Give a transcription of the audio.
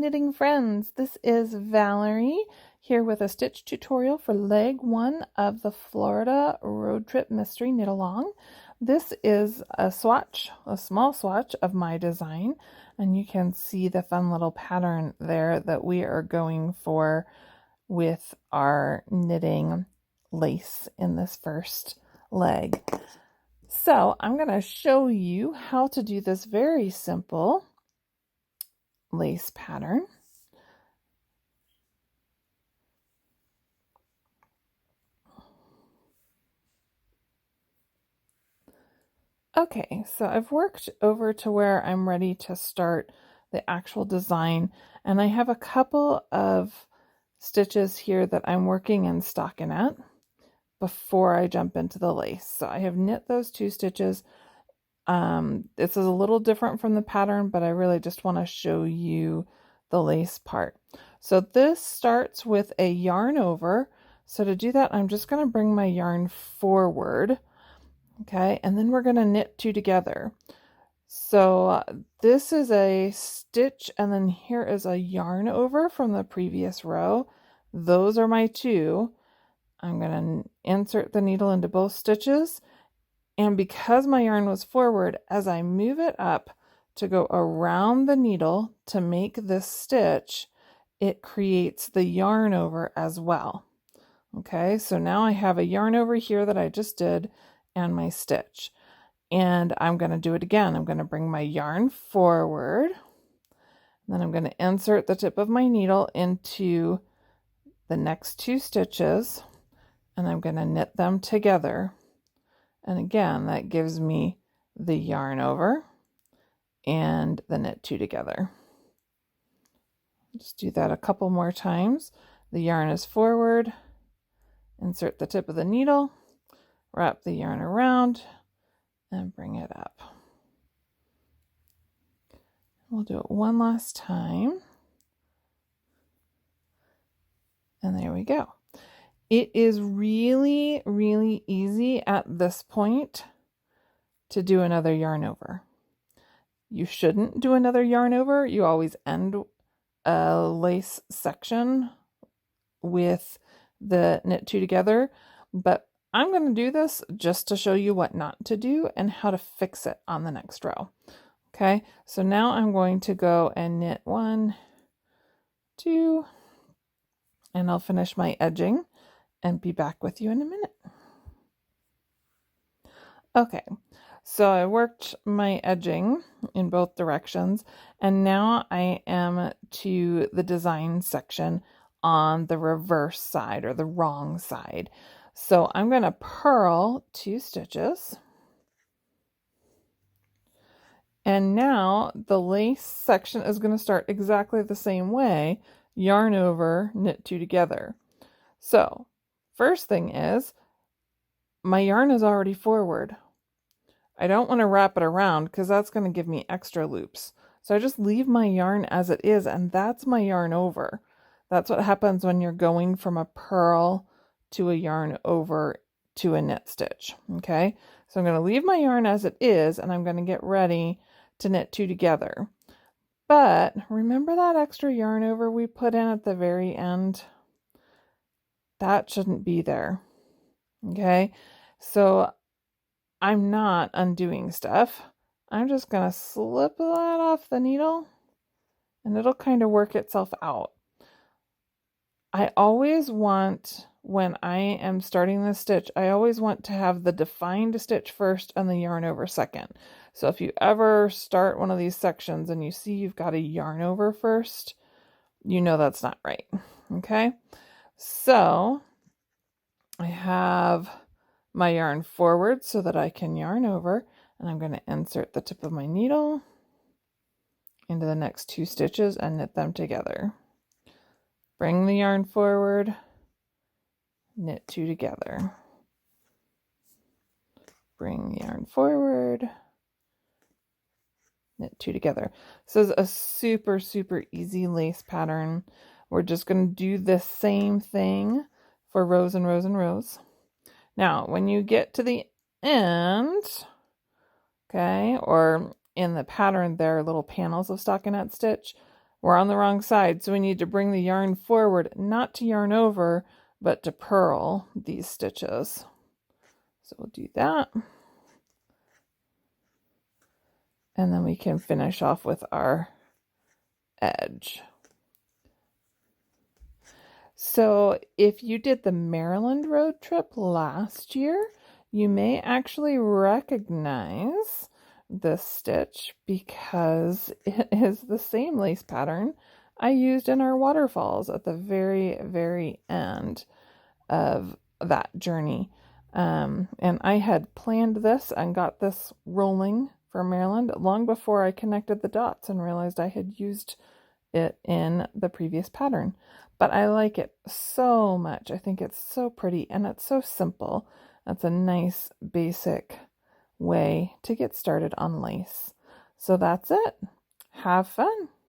knitting friends. This is Valerie here with a stitch tutorial for leg 1 of the Florida Road Trip Mystery Knit Along. This is a swatch, a small swatch of my design, and you can see the fun little pattern there that we are going for with our knitting lace in this first leg. So I'm going to show you how to do this very simple lace pattern. Okay, so I've worked over to where I'm ready to start the actual design, and I have a couple of stitches here that I'm working in stockinette before I jump into the lace. So I have knit those 2 stitches. This is a little different from the pattern, but I really just want to show you the lace part. So this starts with a yarn over. So to do that, I'm just going to bring my yarn forward. Okay, and then we're going to knit 2 together. So this is a stitch, and then here is a yarn over from the previous row. Those are my 2. I'm going to insert the needle into both stitches. And because my yarn was forward, as I move it up to go around the needle to make this stitch, it creates the yarn over as well. Okay, so now I have a yarn over here that I just did and my stitch. And I'm going to do it again. I'm going to bring my yarn forward. Then I'm going to insert the tip of my needle into the next 2 stitches, and I'm going to knit them together. And again, that gives me the yarn over and the knit 2 together. Just do that a couple more times. The yarn is forward, insert the tip of the needle, wrap the yarn around, and bring it up. We'll do it one last time. And there we go. It is really, really easy at this point to do another yarn over. You shouldn't do another yarn over. You always end a lace section with the knit 2 together, but I'm going to do this just to show you what not to do and how to fix it on the next row. Okay, so now I'm going to go and knit 1, 2, and I'll finish my edging and be back with you in a minute. Okay, so I worked my edging in both directions, and now I am to the design section on the reverse side or the wrong side. So I'm going to purl 2 stitches. And now the lace section is going to start exactly the same way, yarn over, knit 2 together. So first thing is, my yarn is already forward. I don't want to wrap it around because that's going to give me extra loops. So I just leave my yarn as it is, and that's my yarn over. That's what happens when you're going from a purl to a yarn over to a knit stitch. Okay, so I'm going to leave my yarn as it is, and I'm going to get ready to knit 2 together. But remember that extra yarn over we put in at the very end? That shouldn't be there. Okay, so I'm not undoing stuff. I'm just going to slip that off the needle, and it'll kind of work itself out. I always want, when I am starting this stitch, I always want to have the defined stitch first and the yarn over second. So if you ever start one of these sections and you see you've got a yarn over first, you know that's not right. Okay, so I have my yarn forward so that I can yarn over, and I'm going to insert the tip of my needle into the next 2 stitches and knit them together. Bring the yarn forward, knit 2 together. Bring the yarn forward, knit 2 together. So it's a super, super easy lace pattern. We're just going to do the same thing for rows and rows and rows. Now, when you get to the end, okay, or in the pattern there are little panels of stockinette stitch, we're on the wrong side, so we need to bring the yarn forward, not to yarn over, but to purl these stitches. So we'll do that. And then we can finish off with our edge. So if you did the Maryland road trip last year, you may actually recognize this stitch because it is the same lace pattern I used in our waterfalls at the very, very end of that journey. And I had planned this and got this rolling for Maryland long before I connected the dots and realized I had used it in the previous pattern. But I like it so much. I think it's so pretty and it's so simple. That's a nice basic way to get started on lace. So that's it. Have fun.